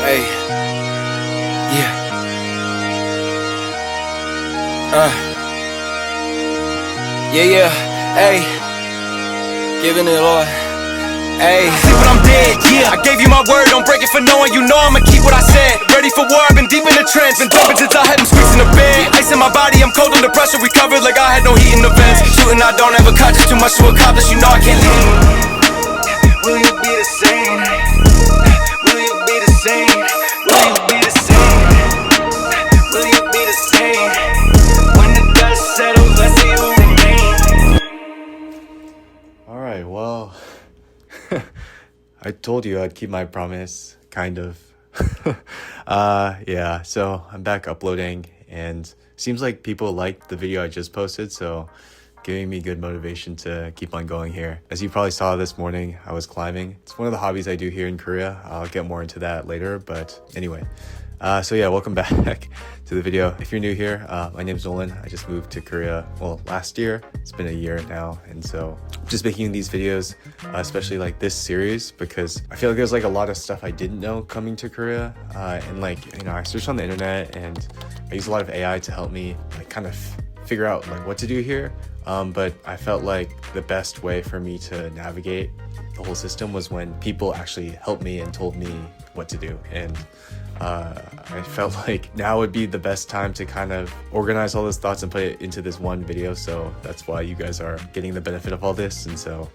Hey, yeah. Yeah. Hey, giving it all. Hey, sleep when I'm dead, yeah. I gave you my word, don't break it for no one. You know I'ma keep what I said. Ready for war, I've been deep in the trench. Been jumping since I had them squeaks in the bed. Ice in my body, I'm cold under pressure. We covered like I had no heat in the vents. Shooting, I don't have a conscience, too much to accomplish. You know I can't leave. Will you be the same? Will you be the same? Will you be the same? Will you be the same? When the dust settles, let's see who remains. Alright, well, I told you I'd keep my promise, kind of. Yeah, so I'm back uploading, and seems like people liked the video I just posted, so giving me good motivation to keep on going here. As you probably saw this morning, I was climbing. It's one of the hobbies I do here in Korea. I'll get more into that later, but anyway. So yeah, welcome back to the video. If you're new here, my name's Nolan. I just moved to Korea, well, last year. It's been a year now, and so I'm just making these videos, especially like this series, because I feel like there's like a lot of stuff I didn't know coming to Korea, and like, you know, I searched on the internet, and I use a lot of AI to help me like kind of figure out like what to do here. But I felt like the best way for me to navigate the whole system was when people actually helped me and told me what to do. And I felt like now would be the best time to kind of organize all those thoughts and put it into this one video. So that's why you guys are getting the benefit of all this. And so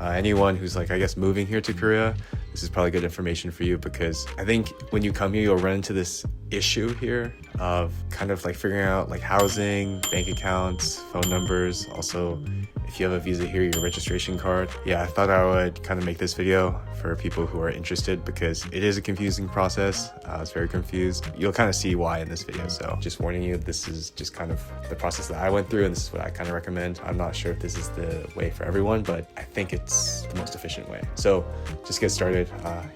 anyone who's like, I guess, moving here to Korea, this is probably good information for you, because I think when you come here, you'll run into this issue here of kind of like figuring out like housing, bank accounts, phone numbers. Also, if you have a visa here, your registration card. Yeah, I thought I would kind of make this video for people who are interested, because it is a confusing process. I was very confused. You'll kind of see why in this video. So just warning you, this is just kind of the process that I went through, and this is what I kind of recommend. I'm not sure if this is the way for everyone, but I think it's the most efficient way. So just get started.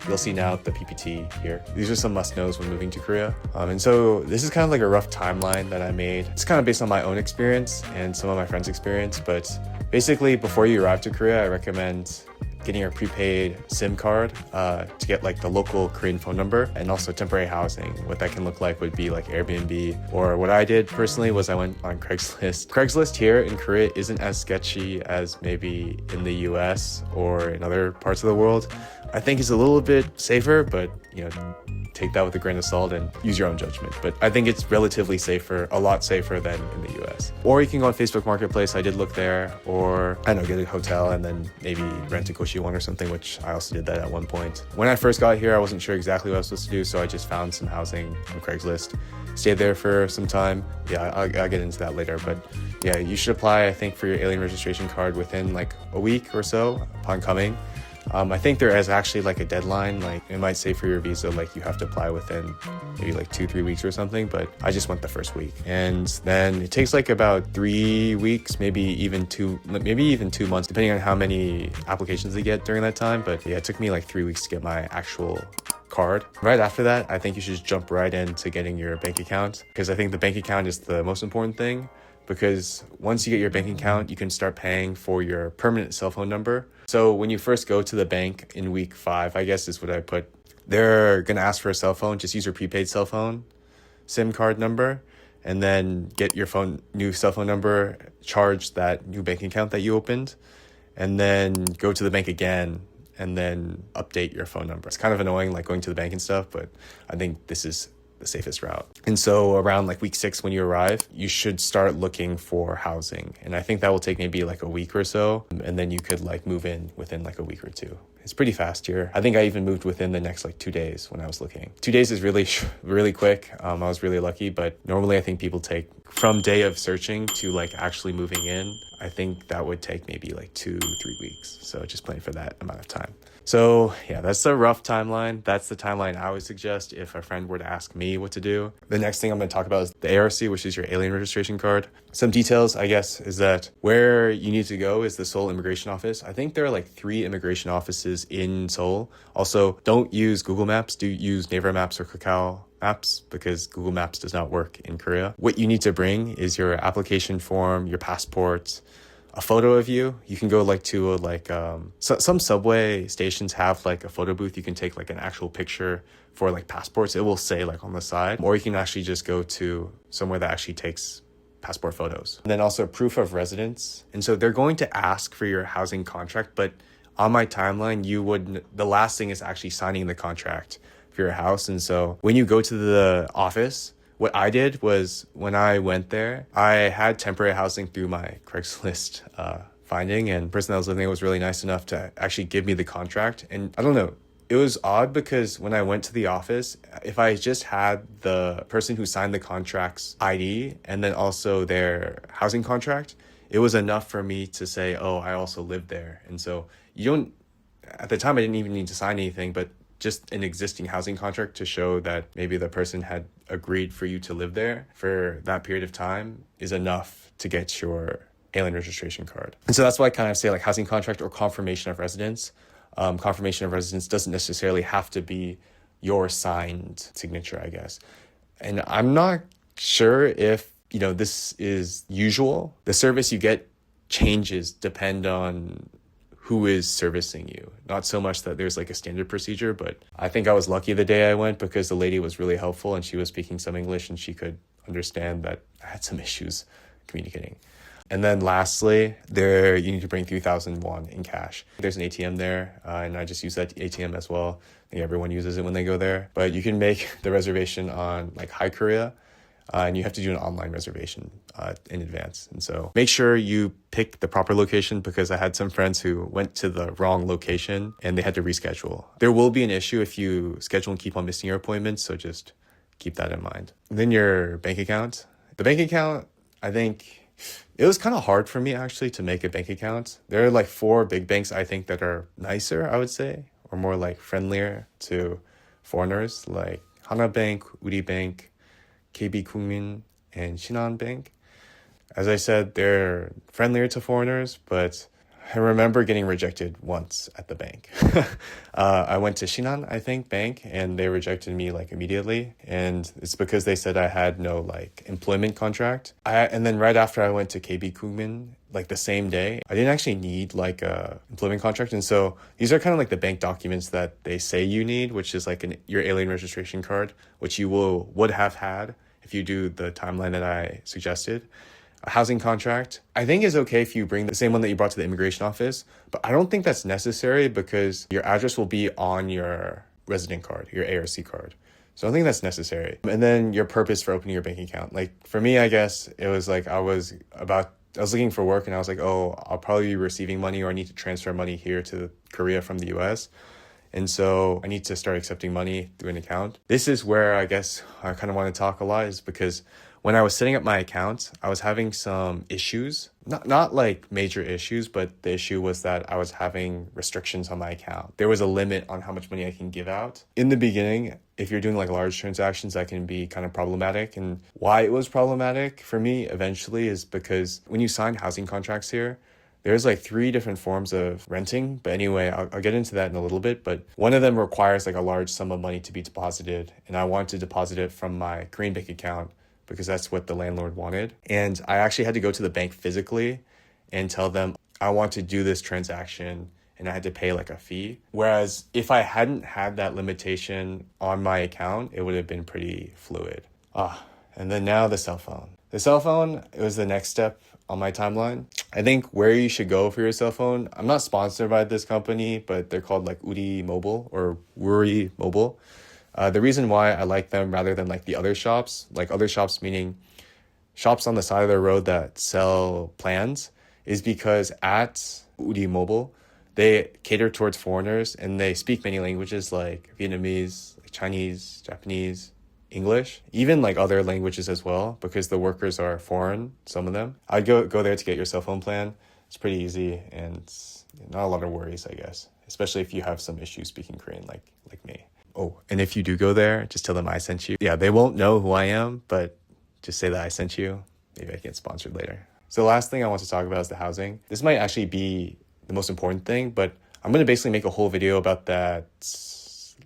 You'll see now the PPT here. These are some must-knows when moving to Korea. And so this is kind of like a rough timeline that I made. It's kind of based on my own experience and some of my friends' experience, but basically before you arrive to Korea, I recommend getting a prepaid SIM card to get like the local Korean phone number, and also temporary housing. What that can look like would be like Airbnb, or what I did personally was I went on Craigslist. Craigslist here in Korea isn't as sketchy as maybe in the US or in other parts of the world. I think it's a little bit safer, but you know, take that with a grain of salt and use your own judgment. But I think it's relatively safer, a lot safer than in the US. Or you can go on Facebook Marketplace. I did look there, or I don't know, get a hotel and then maybe rent a Koshi one or something, which I also did that at one point. When I first got here, I wasn't sure exactly what I was supposed to do, so I just found some housing on Craigslist, stayed there for some time. Yeah, I'll get into that later, but yeah, you should apply, I think, for your alien registration card within like a week or so upon coming. I think there is actually like a deadline, like it might say for your visa, like you have to apply within maybe like 2-3 weeks or something, but I just went the first week. And then it takes like about 3 weeks, maybe even 2 months, depending on how many applications they get during that time. But yeah, it took me like 3 weeks to get my actual card. Right after that, I think you should just jump right into getting your bank account, because I think the bank account is the most important thing. Because once you get your bank account, you can start paying for your permanent cell phone number. So when you first go to the bank in week 5, I guess is what I put, they're gonna ask for a cell phone. Just use your prepaid cell phone SIM card number, and then get your new cell phone number, charge that new bank account that you opened, and then go to the bank again and then update your phone number. It's kind of annoying, like going to the bank and stuff, but I think this is the safest route. And so around like week 6, when you arrive, you should start looking for housing. And I think that will take maybe like a week or so. And then you could like move in within like a week or 2. It's pretty fast here. I think I even moved within the next like 2 days when I was looking. 2 days is really quick. I was really lucky, but normally I think people take from day of searching to like actually moving in. I think that would take maybe like 2-3 weeks. So just plan for that amount of time. So yeah, that's a rough timeline. That's the timeline I would suggest if a friend were to ask me what to do. The next thing I'm going to talk about is the ARC, which is your alien registration card. Some details, I guess, is that where you need to go is the Seoul immigration office. I think there are like 3 immigration offices in Seoul. Also, don't use Google Maps. Do use Naver Maps or Kakao Maps, because Google Maps does not work in Korea. What you need to bring is your application form, your passport, a photo of you. You can go like to some subway stations have like a photo booth. You can take like an actual picture for like passports. It will say like on the side, or you can actually just go to somewhere that actually takes passport photos. And then also proof of residence. And so they're going to ask for your housing contract, but on my timeline, the last thing is actually signing the contract for your house. And so when you go to the office, what I did was when I went there, I had temporary housing through my Craigslist finding, and the person that was living there was really nice enough to actually give me the contract. And I don't know, it was odd because when I went to the office, if I just had the person who signed the contract's ID and then also their housing contract, it was enough for me to say, oh, I also live there. And so at the time I didn't even need to sign anything, but just an existing housing contract to show that maybe the person had agreed for you to live there for that period of time is enough to get your alien registration card. And so that's why I kind of say like housing contract or confirmation of residence. Confirmation of residence doesn't necessarily have to be your signed signature, I guess. And I'm not sure if, this is usual. The service you get changes depend on who is servicing you. Not so much that there's like a standard procedure, but I think I was lucky the day I went because the lady was really helpful and she was speaking some English and she could understand that I had some issues communicating. And then lastly, you need to bring 3,000 won in cash. There's an ATM there, and I just use that ATM as well. I think everyone uses it when they go there. But you can make the reservation on like Hi Korea, and you have to do an online reservation in advance. And so make sure you pick the proper location because I had some friends who went to the wrong location and they had to reschedule. There will be an issue if you schedule and keep on missing your appointments, so just keep that in mind. And then your bank account. The bank account, I think it was kind of hard for me actually to make a bank account. There are like 4 big banks I think that are nicer, I would say, or more like friendlier to foreigners, like Hana Bank, Uri Bank, KB Kungmin, and Shinhan Bank. As I said, they're friendlier to foreigners, but I remember getting rejected once at the bank. I went to Shinhan, I think, bank, and they rejected me like immediately. And it's because they said I had no like employment contract. And then right after I went to KB Kungmin, like the same day, I didn't actually need like a employment contract. And so these are kind of like the bank documents that they say you need, which is like your alien registration card, which you would have had if you do the timeline that I suggested. A housing contract, I think is okay if you bring the same one that you brought to the immigration office, but I don't think that's necessary because your address will be on your resident card, your ARC card. So I don't think that's necessary. And then your purpose for opening your bank account. Like for me, I guess it was like I was looking for work and I was like, oh, I'll probably be receiving money or I need to transfer money here to Korea from the US. And so I need to start accepting money through an account. This is where I guess I kind of want to talk a lot is because when I was setting up my account, I was having some issues, not like major issues, but the issue was that I was having restrictions on my account. There was a limit on how much money I can give out. In the beginning, if you're doing like large transactions, that can be kind of problematic. And why it was problematic for me eventually is because when you sign housing contracts here, there's like 3 different forms of renting. But anyway, I'll get into that in a little bit. But one of them requires like a large sum of money to be deposited. And I want to deposit it from my Korean bank account because that's what the landlord wanted. And I actually had to go to the bank physically and tell them I want to do this transaction and I had to pay like a fee. Whereas if I hadn't had that limitation on my account, it would have been pretty fluid. And then now the cell phone. The cell phone, it was the next step on my timeline. I think where you should go for your cell phone, I'm not sponsored by this company, but they're called like Uri Mobile or Wuri Mobile. The reason why I like them rather than like the other shops, like other shops meaning shops on the side of the road that sell plans, is because at Uri Mobile, they cater towards foreigners and they speak many languages like Vietnamese, like Chinese, Japanese, English, even like other languages as well, because the workers are foreign, some of them. I'd go there to get your cell phone plan. It's pretty easy and it's not a lot of worries, I guess, especially if you have some issues speaking Korean like me. Oh, and if you do go there, just tell them I sent you. Yeah, they won't know who I am, but just say that I sent you. Maybe I can get sponsored later. So the last thing I want to talk about is the housing. This might actually be the most important thing, but I'm going to basically make a whole video about that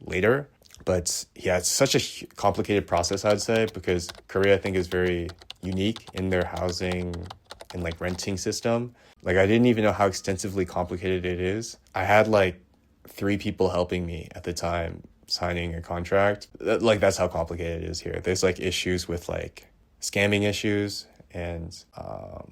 later. But yeah, it's such a complicated process, I'd say, because Korea, I think, is very unique in their housing and like renting system. Like I didn't even know how extensively complicated it is. I had like 3 people helping me at the time signing a contract. Like that's how complicated it is here. There's like issues with like scamming issues and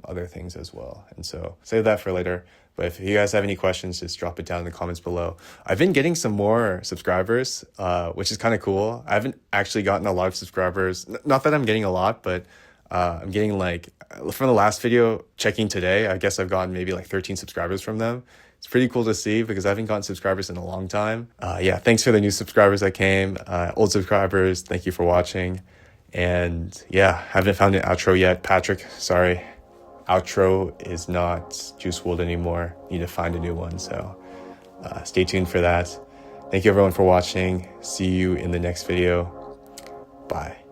other things as well. And so save that for later. But if you guys have any questions, just drop it down in the comments below. I've been getting some more subscribers, which is kind of cool. I haven't actually gotten a lot of subscribers. Not that I'm getting a lot, but I'm getting like, from the last video, checking today, I guess I've gotten maybe like 13 subscribers from them. It's pretty cool to see because I haven't gotten subscribers in a long time. Yeah, thanks for the new subscribers that came. Old subscribers, thank you for watching. And yeah, haven't found an outro yet. Patrick, sorry. Outro is not Juice WRLD anymore. Need to find a new one. So stay tuned for that. Thank you everyone for watching. See you in the next video. Bye.